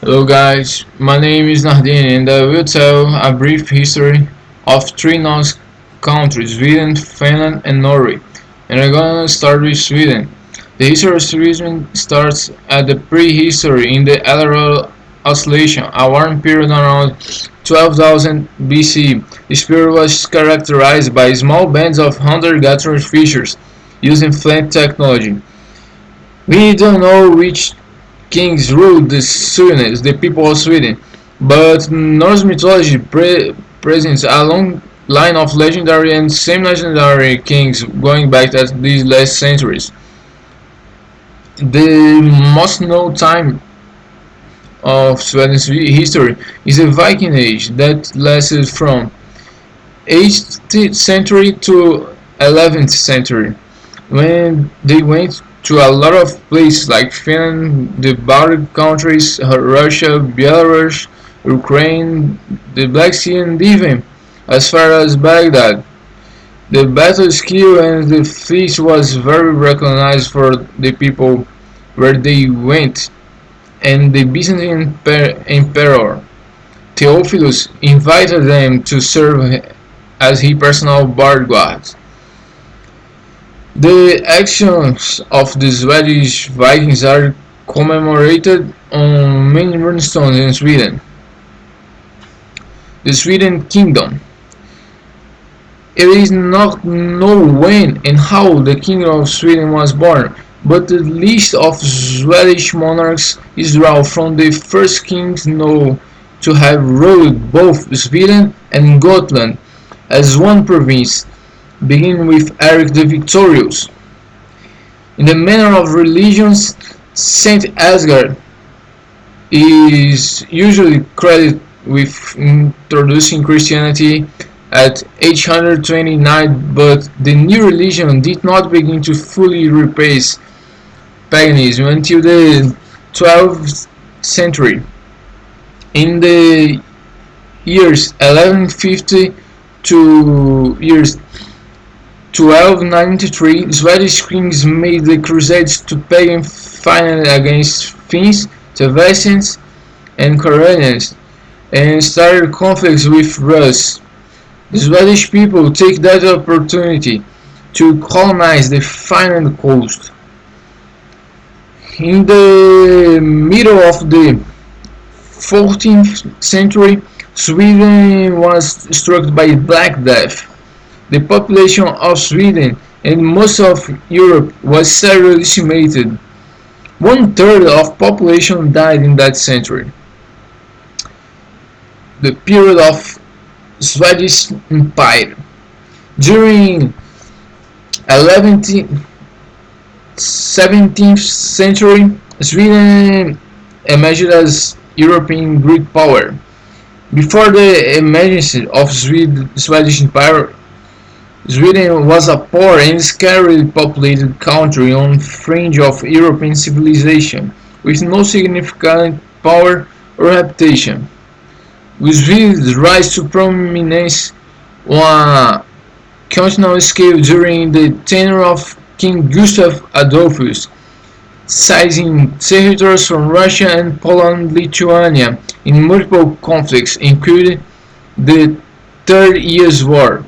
Hello guys, my name is Nardini and I will tell a brief history of three Nordic countries, Sweden, Finland and Norway. And we're gonna start with Sweden. The history of Sweden starts at the prehistory in the Eldorado Oscillation, a warm period around 12,000 BC. This period was characterized by small bands of hunter-gatherer fishers using flint technology. We don't know which kings ruled the Swedes, the people of Sweden, but Norse mythology presents a long line of legendary and semi-legendary kings going back to these last centuries. The most known time of Sweden's history is the Viking Age that lasted from 8th century to 11th century, when they went to a lot of places like Finland, the Baltic countries, Russia, Belarus, Ukraine, the Black Sea, and even as far as Baghdad. The battle skill and the fleet was very recognized for the people where they went, and the Byzantine Emperor Theophilus invited them to serve as his personal bodyguard. The actions of the Swedish Vikings are commemorated on many runestones in Sweden. The Sweden Kingdom. It is not known when and how the Kingdom of Sweden was born, but the list of Swedish monarchs is drawn from the first kings known to have ruled both Sweden and Gotland as one province, beginning with Eric the Victorious. In the manner of religions, Saint Asgard is usually credited with introducing Christianity at 829, but the new religion did not begin to fully replace paganism until the 12th century. In the years 1150 to years 1293, Swedish kings made the crusades to pagan Finland against Finns, Tevesians, and Karelians, and started conflicts with Rus. The Swedish people take that opportunity to colonize the Finland coast. In the middle of the 14th century, Sweden was struck by Black Death. The population of Sweden and most of Europe was severely decimated. One third of population died in that century. The period of Swedish Empire. During 11th 17th century, Sweden emerged as European Greek power. Before the emergence of Swedish Empire, Sweden was a poor and scarcely populated country on the fringe of European civilization, with no significant power or reputation. With Sweden's rise to prominence on a continental scale during the tenure of King Gustav Adolphus, seizing territories from Russia and Poland-Lithuania in multiple conflicts, including the Third Years' War.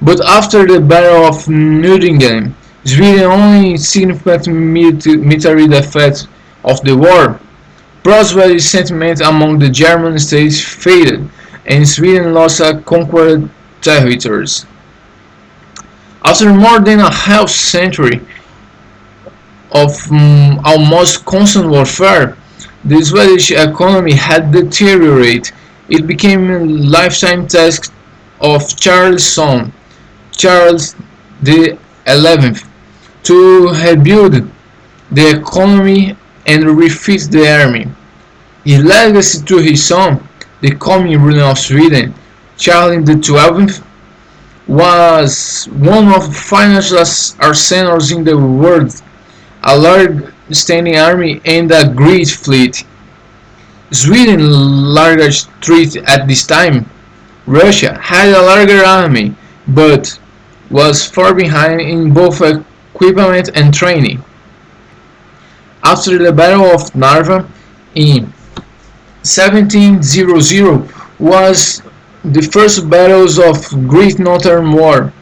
But after the Battle of Nutingen, Sweden's only significant military defeat of the war, pro-Swedish sentiment among the German states faded, and Sweden lost conquered territories. After more than a half century of almost constant warfare, the Swedish economy had deteriorated. It became a lifetime task of Charles' son, Charles the XI, to rebuild the economy and refit the army. His legacy to his son, the coming ruler of Sweden, Charles the XII, was one of the finest arsenals in the world, a large standing army and a great fleet. Sweden's largest threat at this time, Russia, had a larger army, but was far behind in both equipment and training. After the Battle of Narva in 1700 was the first battles of Great Northern War.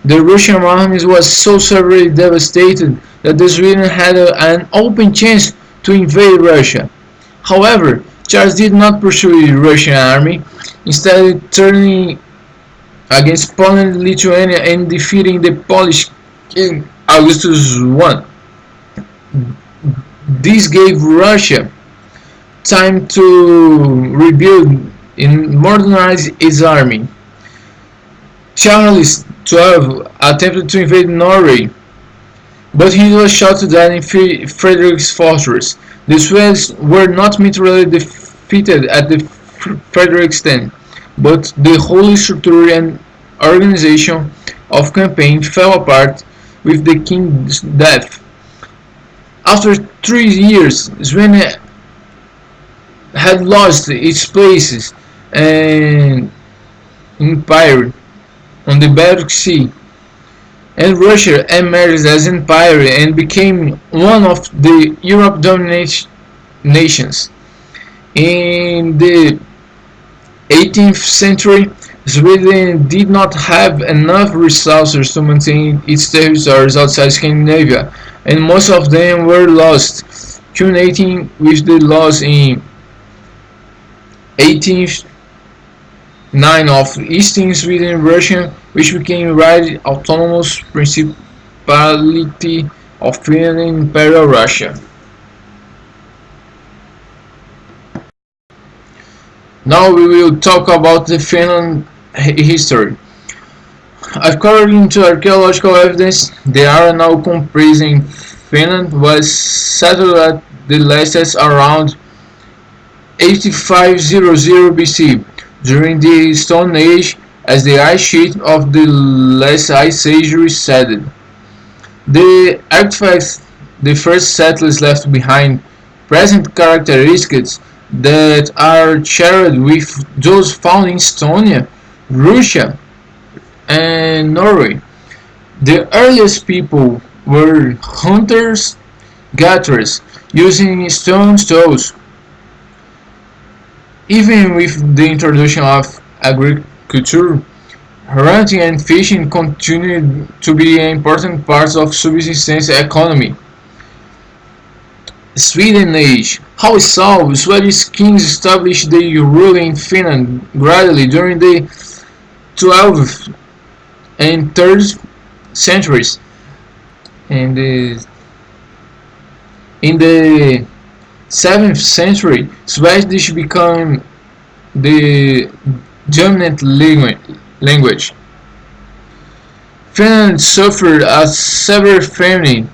The Russian army was so severely devastated that the Sweden had an open chance to invade Russia. However, Charles did not pursue the Russian army, instead turning against Poland, Lithuania and defeating the Polish king Augustus I. This gave Russia time to rebuild and modernize its army. Charles XII attempted to invade Norway, but he was shot to death in Frederick's fortress. The Swedes were not militarily defeated at the Frederiksberg, but the whole structure and organization of campaign fell apart with the king's death. After 3 years, Sweden had lost its places and empire on the Baltic Sea, and Russia emerged as empire and became one of the Europe dominant nations. In the 18th century, Sweden did not have enough resources to maintain its territories outside Scandinavia, and most of them were lost, culminating with the loss in 1809 of Eastern Sweden Russia, which became right autonomous principality of Finland and Imperial Russia. Now we will talk about the Finland history. According to archaeological evidence, the area now comprising Finland was settled at the latest around 8500 BC, during the Stone Age, as the ice sheet of the last ice age receded. The artifacts the first settlers left behind present characteristics that are shared with those found in Estonia, Russia, and Norway. The earliest people were hunters gatherers using stone tools. Even with the introduction of agriculture, hunting and fishing continued to be important parts of subsistence economy. Sweden Age. How we saw, Swedish kings established their rule in Finland gradually during the 12th and 3rd centuries, and in the 7th century, Swedish became the dominant language. Finland suffered a severe famine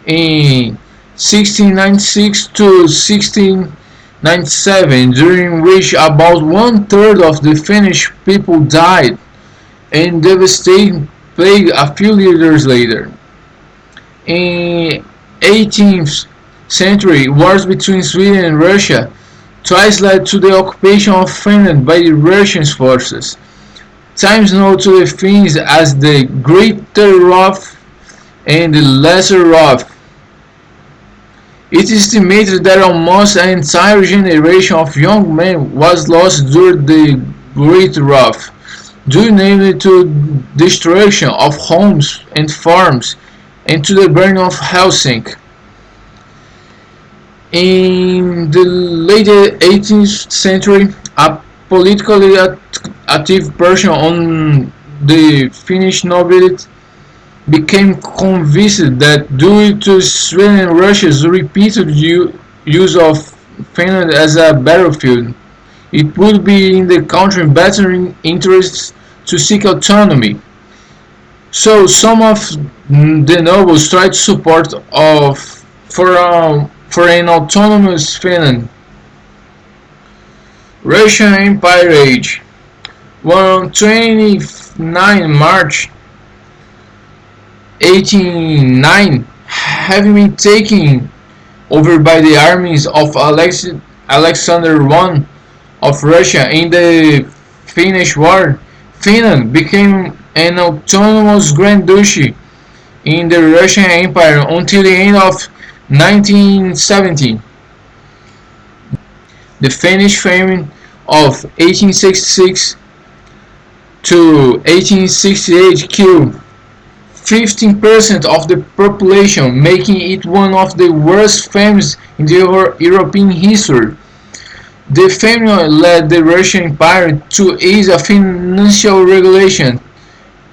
in 1696 to 1697, during which about one-third of the Finnish people died, and devastating plague a few years later. In 18th century, wars between Sweden and Russia twice led to the occupation of Finland by the Russian forces, times known to the Finns as the Greater Wrath and the Lesser Wrath. It is estimated that almost an entire generation of young men was lost during the Great Wrath, due namely to destruction of homes and farms and to the burning of Helsinki. In the late 18th century, a politically active person on the Finnish nobility became convinced that due to Sweden and Russia's repeated use of Finland as a battlefield, it would be in the country's better interests to seek autonomy. So some of the nobles tried support for an autonomous Finland. Russian Empire Age. On 29 March 1809, having been taken over by the armies of Alexander I of Russia in the Finnish War, Finland became an autonomous Grand Duchy in the Russian Empire until the end of 1917. The Finnish famine of 1866 to 1868 killed 15% of the population, making it one of the worst famines in the European history. The famine led the Russian Empire to ease a financial regulation,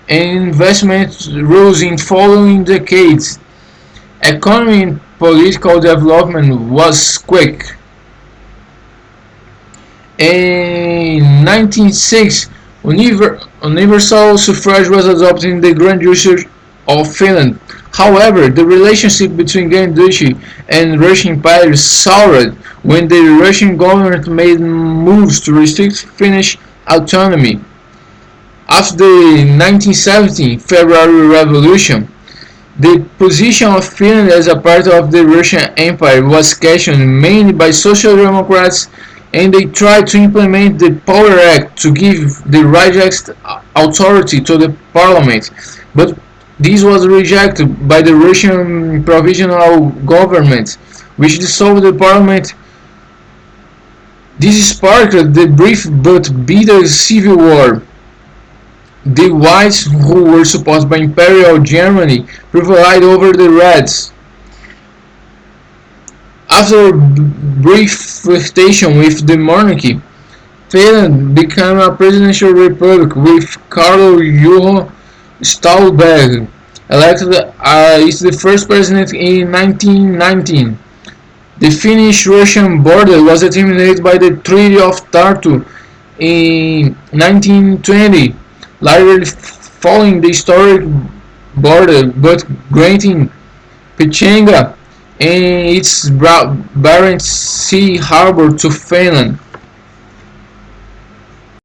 and investment rose in following decades. Economic and political development was quick. In 1906, universal suffrage was adopted in the Grand Duchy of Finland. However, the relationship between Grand Duchy and Russian Empire soured when the Russian government made moves to restrict Finnish autonomy. After the 1917 February Revolution, the position of Finland as a part of the Russian Empire was questioned mainly by Social Democrats, and they tried to implement the Power Act to give the right authority to the parliament, but this was rejected by the Russian Provisional Government, which dissolved the parliament. This sparked the brief but bitter civil war. The Whites, who were supported by Imperial Germany, prevailed over the Reds. After a brief flirtation with the monarchy, Finland became a presidential republic with Carlo Juho Ståhlberg elected as the first president in 1919. The Finnish-Russian border was determined by the Treaty of Tartu in 1920, largely following the historic border but granting Pechenga and its Barents Sea harbor to Finland.